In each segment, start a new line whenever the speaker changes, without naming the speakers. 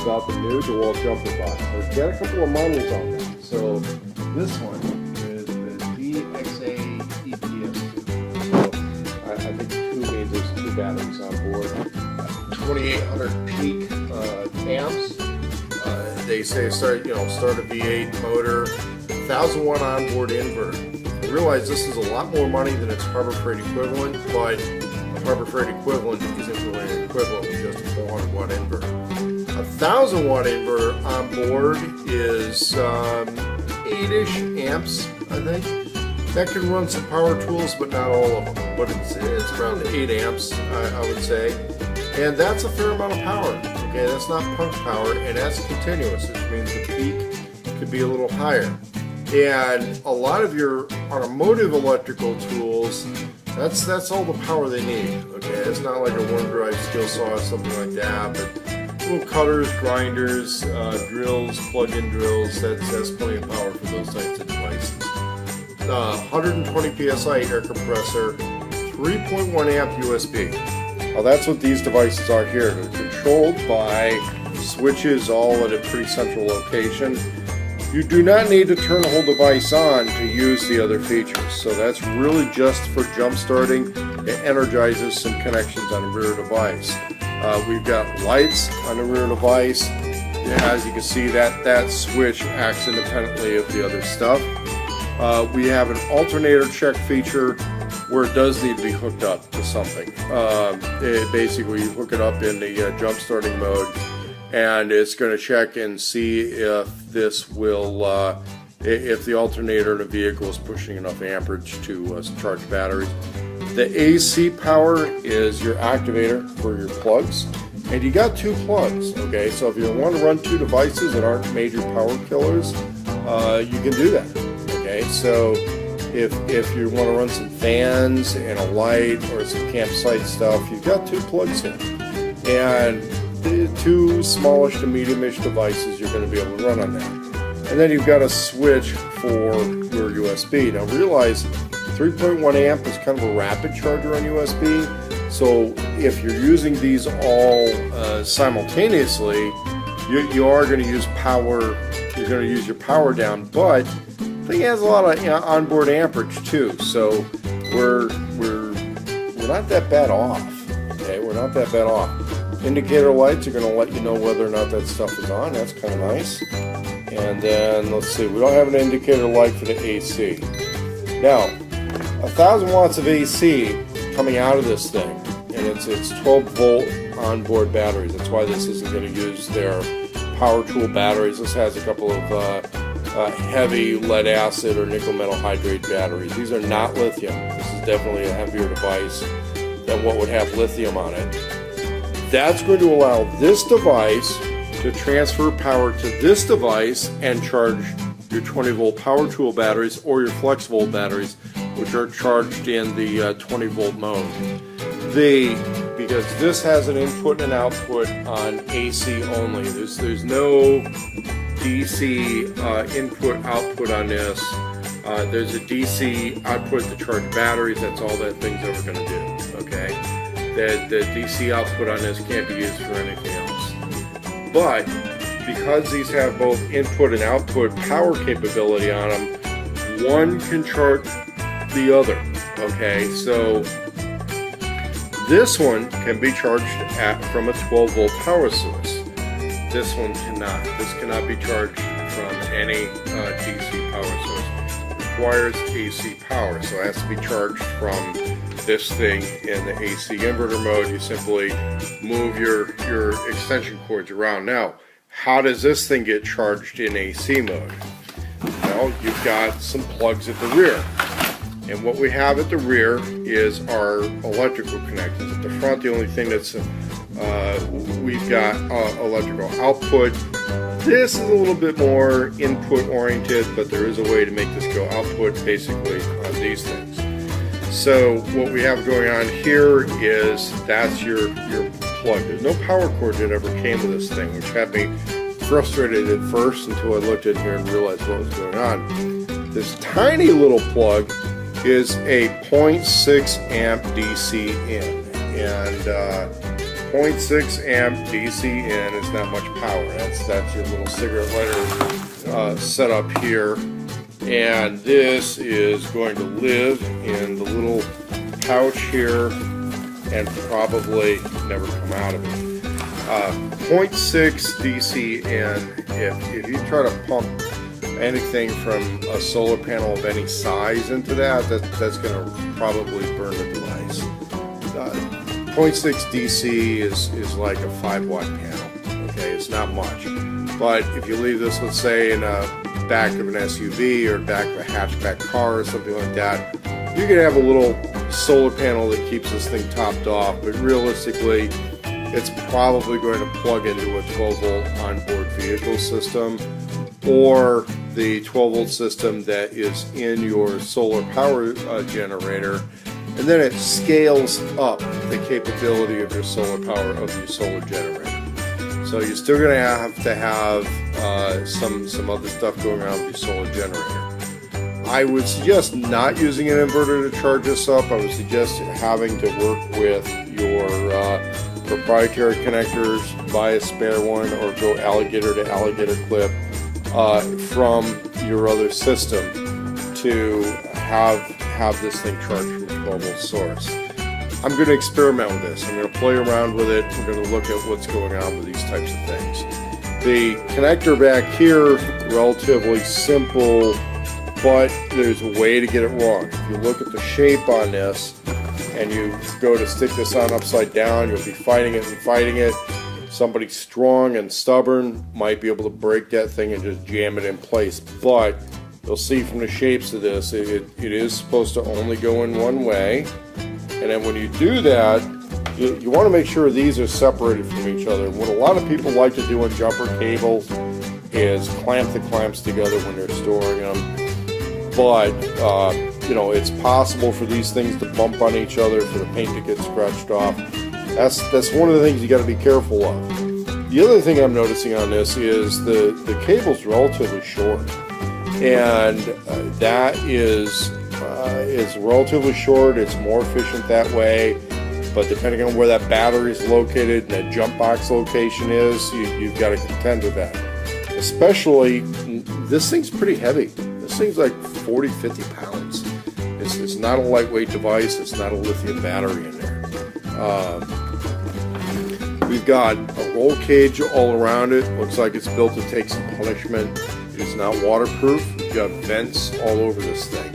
about the new DEWALT jumper box. I've got a couple of models on that. So this one is the DXAEPS2. So I think 2 means there's 2 batteries on board. 2800 peak amps. They say start a V8 motor, 1000 watt onboard inverter. I realize this is a lot more money than its Harbor Freight equivalent, but the Harbor Freight equivalent isn't really an equivalent with just a 400 watt inverter. 1000 watt inverter on board is 8-ish amps, I think. That can run some power tools, but not all of them. But it's around 8 amps, I would say. And that's a fair amount of power. Okay, that's not punch power, and that's continuous, which means the peak could be a little higher. And a lot of your automotive electrical tools, that's all the power they need. Okay, it's not like a one drive skill saw or something like that, but little cutters, grinders, drills, plug-in drills, that's plenty of power for those types of devices. 120 psi air compressor, 3.1 amp USB. Well, that's what these devices are here. They're controlled by switches all at a pretty central location. You do not need to turn the whole device on to use the other features. So that's really just for jump starting. It energizes some connections on the rear device. We've got lights on the rear device. As you can see, that switch acts independently of the other stuff. We have an alternator check feature where it does need to be hooked up to something. Basically, you hook it up in the jump starting mode, and it's going to check and see if this will, if the alternator in the vehicle is pushing enough amperage to charge batteries. The AC power is your activator for your plugs, and you got 2 plugs. Okay, so if you want to run 2 devices that aren't major power killers, you can do that. Okay, so if you want to run some fans and a light or some campsite stuff, you've got 2 plugs in, and the 2 smallish to medium-ish devices you're going to be able to run on that. And then you've got a switch for your USB. Now realize 3.1 amp is kind of a rapid charger on USB, so if you're using these all simultaneously, you are going to use power. You're going to use your power down, but the thing has a lot of onboard amperage too, so we're not that bad off. Okay, we're not that bad off. Indicator lights are going to let you know whether or not that stuff is on. That's kind of nice. And then let's see, we don't have an indicator light for the AC. Now, 1000 watts of AC coming out of this thing, and it's 12 volt onboard batteries. That's why this isn't going to use their power tool batteries. This has a couple of heavy lead acid or nickel metal hydrate batteries. These are not lithium. This is definitely a heavier device than what would have lithium on it. That's going to allow this device to transfer power to this device and charge your 20 volt power tool batteries or your flex volt batteries, which are charged in the 20 volt mode. Because this has an input and output on AC only. There's no DC input output on this. There's a DC output to charge batteries. That's all that thing's ever going to do. Okay, the DC output on this can't be used for anything else. But because these have both input and output power capability on them, one can charge the other. Okay, so this one can be charged from a 12 volt power source. This one cannot. This cannot be charged from any DC power source. It requires AC power, so it has to be charged from this thing in the AC inverter mode. You simply move your extension cords around. Now, how does this thing get charged in AC mode? Well, you've got some plugs at the rear. And what we have at the rear is our electrical connections. At the front, the only thing that's we've got electrical output. This is a little bit more input oriented, but there is a way to make this go output basically on these things. So what we have going on here is that's your plug. There's no power cord that ever came with this thing, which had me frustrated at first until I looked in here and realized what was going on. This tiny little plug is a 0.6 amp DC in, and 0.6 amp DC in is not much power. That's your little cigarette lighter setup here, and this is going to live in the little pouch here and probably never come out of it. 0.6 DC in, if you try to pump anything from a solar panel of any size into that's going to probably burn the device. 0.6 DC is like a 5-watt panel. Okay, it's not much. But if you leave this, let's say, in a back of an SUV or back of a hatchback car or something like that, you can have a little solar panel that keeps this thing topped off. But realistically, it's probably going to plug into a 12-volt onboard vehicle system, or the 12-volt system that is in your solar power generator, and then it scales up the capability of your solar power of your solar generator. So you're still going to have some other stuff going on with your solar generator. I would suggest not using an inverter to charge this up. I would suggest having to work with your proprietary connectors, buy a spare one, or go alligator to alligator clip from your other system to have this thing charged from a 12-volt source. I'm going to experiment with this. I'm going to play around with it. We're going to look at what's going on with these types of things. The connector back here, relatively simple, but there's a way to get it wrong. If you look at the shape on this and you go to stick this on upside down, you'll be fighting it and fighting it. Somebody strong and stubborn might be able to break that thing and just jam it in place, but you'll see from the shapes of this, it is supposed to only go in one way. And then when you do that, you want to make sure these are separated from each other. What a lot of people like to do on jumper cables is clamp the clamps together when they're storing them. But, you know, it's possible for these things to bump on each other, for the paint to get scratched off. That's one of the things you got to be careful of. The other thing I'm noticing on this is the cable's relatively short. And that is relatively short. It's more efficient that way, but depending on where that battery is located and that jump box location is, you've got to contend with that. Especially, this thing's pretty heavy. This thing's like 40-50 pounds. It's not a lightweight device. It's not a lithium battery in there. We've got a roll cage all around it. Looks like it's built to take some punishment. It's not waterproof. You've got vents all over this thing.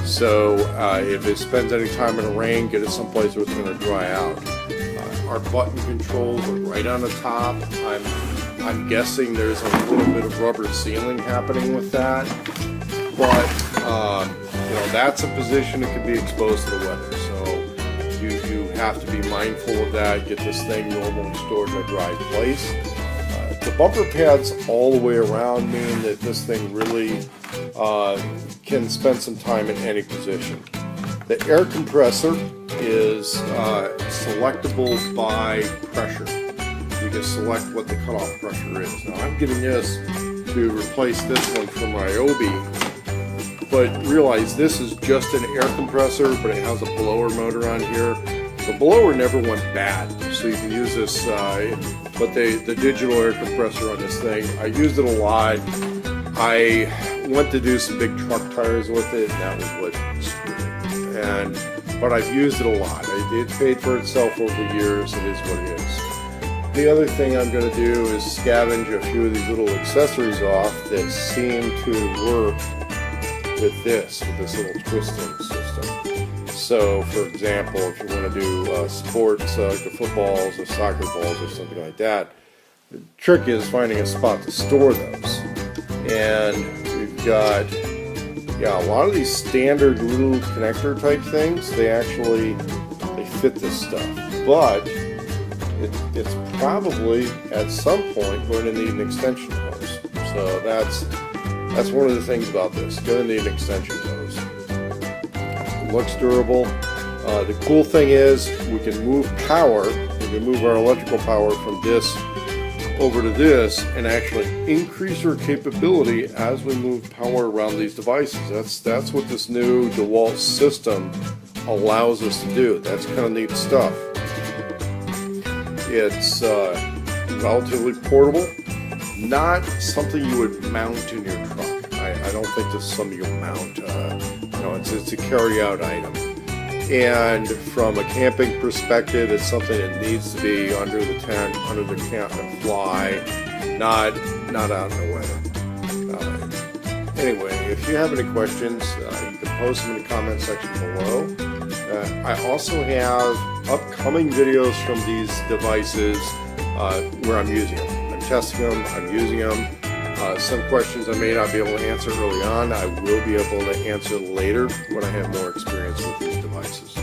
So if it spends any time in the rain, get it someplace where it's going to dry out. Our button controls are right on the top. I'm guessing there's a little bit of rubber sealing happening with that. But you know, that's a position that can be exposed to the weather. So you have to be mindful of that. Get this thing normally stored in a dry place. The bumper pads all the way around mean that this thing really can spend some time in any position. The air compressor is selectable by pressure. You can select what the cutoff pressure is. Now I'm getting this to replace this one from Ryobi, but realize this is just an air compressor, but it has a blower motor on here. The blower never went bad, so you can use this, but the digital air compressor on this thing, I used it a lot. I went to do some big truck tires with it, and that was what screwed it. But I've used it a lot. It paid for itself over the years. It is what it is. The other thing I'm going to do is scavenge a few of these little accessories off that seem to work with this little twisting system. So, for example, if you want to do sports, the footballs or soccer balls or something like that, the trick is finding a spot to store those. And we've got, a lot of these standard little connector type things, they fit this stuff. But it's probably at some point going to need an extension hose. So that's one of the things about this. It's going to need an extension hose. It looks durable. The cool thing is we can move power. We can move our electrical power from this over to this and actually increase our capability as we move power around these devices. That's what this new DEWALT system allows us to do. That's kind of neat stuff. It's relatively portable. Not something you would mount in your truck. I don't think this is something you mount. It's a carry-out item. And from a camping perspective, it's something that needs to be under the tent, under the camp and fly, not out in the weather. Anyway, if you have any questions, you can post them in the comment section below. I also have upcoming videos from these devices where I'm using them. I'm testing them, I'm using them. Some questions I may not be able to answer early on, I will be able to answer later when I have more experience with these devices.